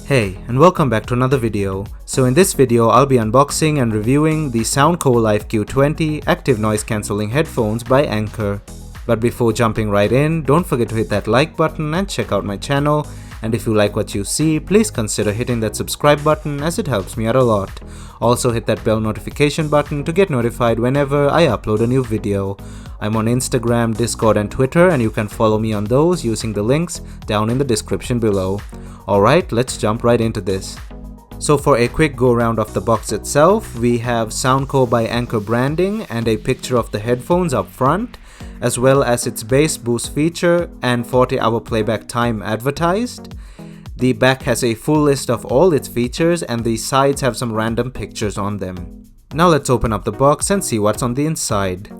Hey, and welcome back to another video. So in this video, I'll be unboxing and reviewing the SoundCore Life Q20 active noise cancelling headphones by Anker. But before jumping right in, don't forget to hit that like button and check out my channel. And if you like what you see, please consider hitting that subscribe button as it helps me out a lot. Also hit that bell notification button to get notified whenever I upload a new video. I'm on Instagram, Discord and Twitter, and you can follow me on those using the links down in the description below. Alright, let's jump right into this. So for a quick go round of the box itself, we have SoundCore by Anker branding and a picture of the headphones up front, as well as its bass boost feature and 40-hour playback time advertised. The back has a full list of all its features and the sides have some random pictures on them. Now let's open up the box and see what's on the inside.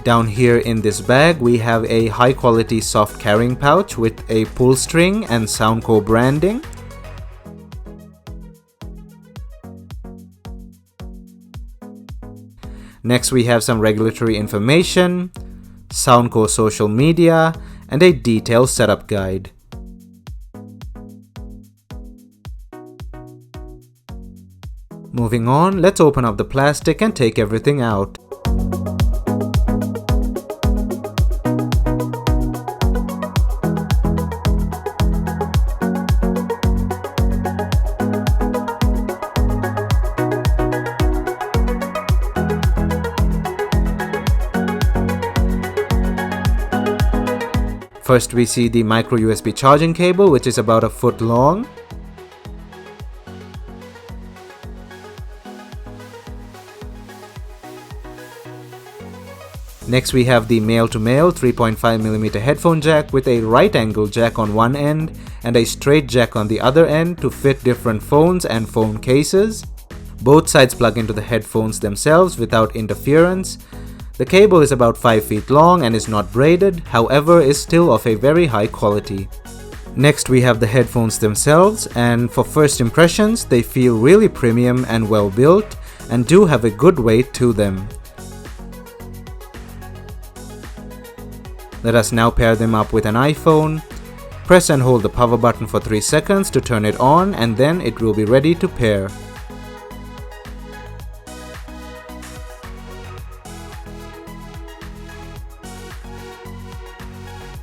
Down here in this bag, we have a high quality soft carrying pouch with a pull string and SoundCore branding. Next we have some regulatory information, SoundCore social media, and a detailed setup guide. Moving on, let's open up the plastic and take everything out. First we see the micro USB charging cable, which is about a foot long. Next we have the male-to-male 3.5mm headphone jack with a right angle jack on one end and a straight jack on the other end to fit different phones and phone cases. Both sides plug into the headphones themselves without interference. The cable is about 5 feet long and is not braided, however is still of a very high quality. Next we have the headphones themselves, and for first impressions they feel really premium and well built and do have a good weight to them. Let us now pair them up with an iPhone. Press and hold the power button for 3 seconds to turn it on and then it will be ready to pair.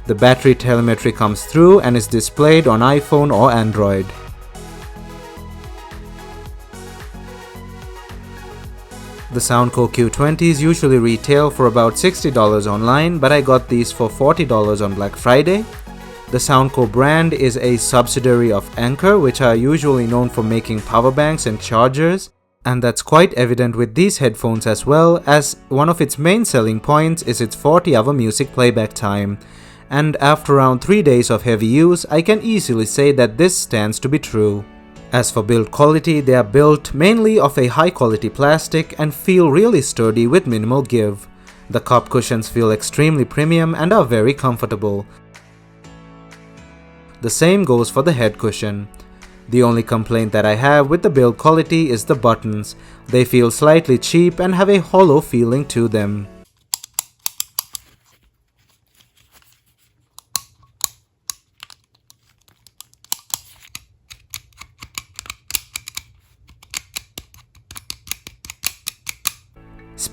The battery telemetry comes through and is displayed on iPhone or Android. The SoundCore Q20s usually retail for about $60 online, but I got these for $40 on Black Friday. The SoundCore brand is a subsidiary of Anker, which are usually known for making power banks and chargers, and that's quite evident with these headphones as well, as one of its main selling points is its 40-hour music playback time. And after around 3 days of heavy use, I can easily say that this stands to be true. As for build quality, they are built mainly of a high quality plastic and feel really sturdy with minimal give. The cup cushions feel extremely premium and are very comfortable. The same goes for the head cushion. The only complaint that I have with the build quality is the buttons. They feel slightly cheap and have a hollow feeling to them.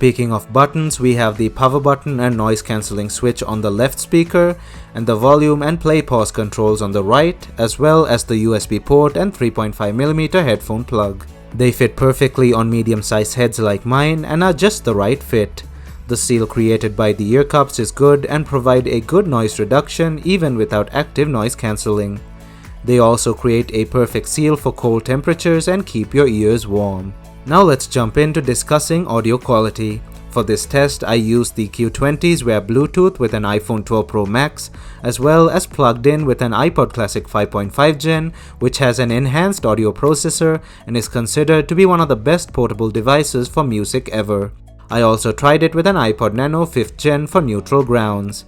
Speaking of buttons, we have the power button and noise cancelling switch on the left speaker, and the volume and play pause controls on the right, as well as the USB port and 3.5mm headphone plug. They fit perfectly on medium-sized heads like mine and are just the right fit. The seal created by the ear cups is good and provide a good noise reduction even without active noise cancelling. They also create a perfect seal for cold temperatures and keep your ears warm. Now let's jump into discussing audio quality. For this test, I used the Q20s via Bluetooth with an iPhone 12 Pro Max, as well as plugged in with an iPod Classic 5.5 Gen, which has an enhanced audio processor and is considered to be one of the best portable devices for music ever. I also tried it with an iPod Nano 5th Gen for neutral grounds.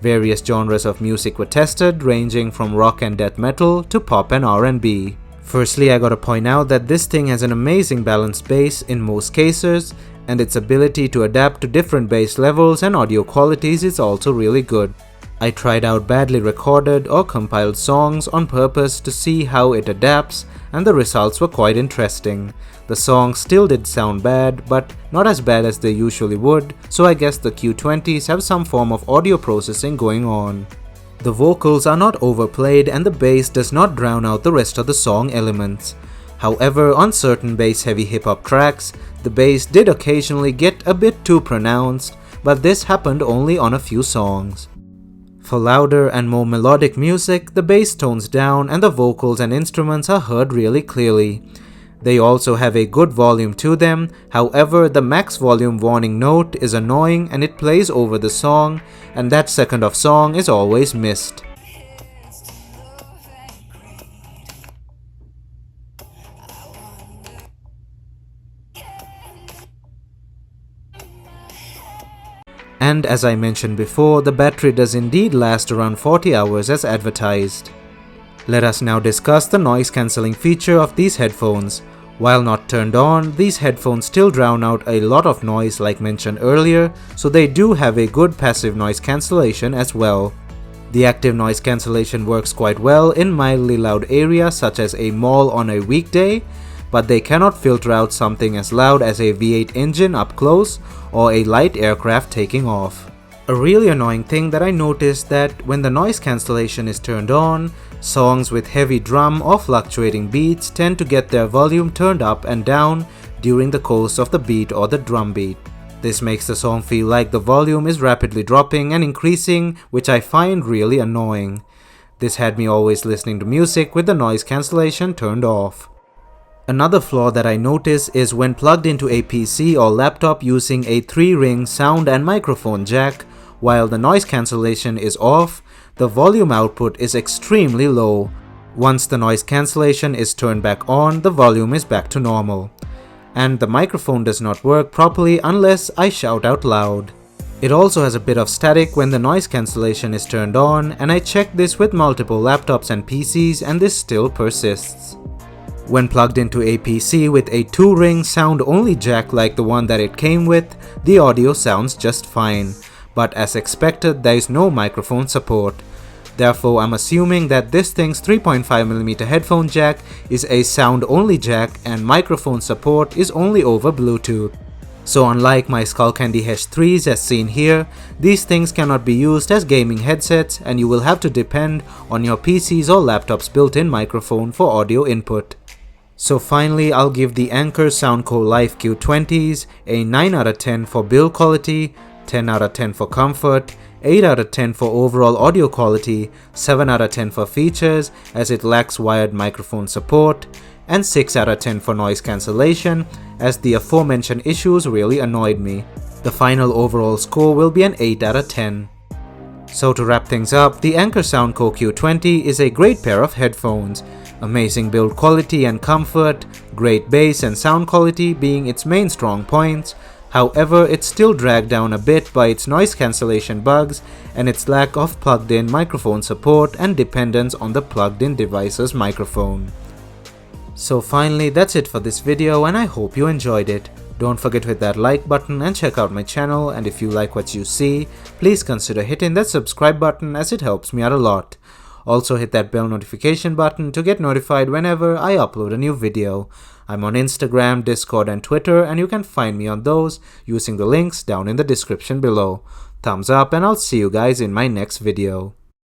Various genres of music were tested, ranging from rock and death metal to pop and R&B. Firstly, I gotta point out that this thing has an amazing balanced bass in most cases, and its ability to adapt to different bass levels and audio qualities is also really good. I tried out badly recorded or compiled songs on purpose to see how it adapts, and the results were quite interesting. The songs still did sound bad, but not as bad as they usually would, so I guess the Q20s have some form of audio processing going on. The vocals are not overplayed and the bass does not drown out the rest of the song elements. However, on certain bass-heavy hip-hop tracks, the bass did occasionally get a bit too pronounced, but this happened only on a few songs. For louder and more melodic music, the bass tones down and the vocals and instruments are heard really clearly. They also have a good volume to them, however the max volume warning note is annoying and it plays over the song, and that second of song is always missed. And as I mentioned before, the battery does indeed last around 40 hours as advertised. Let us now discuss the noise cancelling feature of these headphones. While not turned on, these headphones still drown out a lot of noise like mentioned earlier, so they do have a good passive noise cancellation as well. The active noise cancellation works quite well in mildly loud areas such as a mall on a weekday, but they cannot filter out something as loud as a V8 engine up close or a light aircraft taking off. A really annoying thing that I noticed that when the noise cancellation is turned on, songs with heavy drum or fluctuating beats tend to get their volume turned up and down during the course of the beat or the drum beat. This makes the song feel like the volume is rapidly dropping and increasing, which I find really annoying. This had me always listening to music with the noise cancellation turned off. Another flaw that I notice is when plugged into a PC or laptop using a 3-ring sound and microphone jack, while the noise cancellation is off, the volume output is extremely low. Once the noise cancellation is turned back on, the volume is back to normal. And the microphone does not work properly unless I shout out loud. It also has a bit of static when the noise cancellation is turned on, and I checked this with multiple laptops and PCs and this still persists. When plugged into a PC with a 2-ring sound-only jack like the one that it came with, the audio sounds just fine. But as expected, there is no microphone support. Therefore, I'm assuming that this thing's 3.5mm headphone jack is a sound-only jack and microphone support is only over Bluetooth. So unlike my Skullcandy Hesh 3s as seen here, these things cannot be used as gaming headsets and you will have to depend on your PC's or laptop's built-in microphone for audio input. So finally, I'll give the Anker Soundcore Life Q20s a 9 out of 10 for build quality, 10 out of 10 for comfort, 8 out of 10 for overall audio quality, 7 out of 10 for features as it lacks wired microphone support, and 6 out of 10 for noise cancellation as the aforementioned issues really annoyed me. The final overall score will be an 8 out of 10. So to wrap things up, the Anker Soundcore Q20 is a great pair of headphones. Amazing build quality and comfort, great bass and sound quality being its main strong points. However, it's still dragged down a bit by its noise cancellation bugs and its lack of plugged-in microphone support and dependence on the plugged-in device's microphone. So finally, that's it for this video and I hope you enjoyed it. Don't forget to hit that like button and check out my channel, and if you like what you see, please consider hitting that subscribe button as it helps me out a lot. Also hit that bell notification button to get notified whenever I upload a new video. I'm on Instagram, Discord and Twitter, and you can find me on those using the links down in the description below. Thumbs up and I'll see you guys in my next video.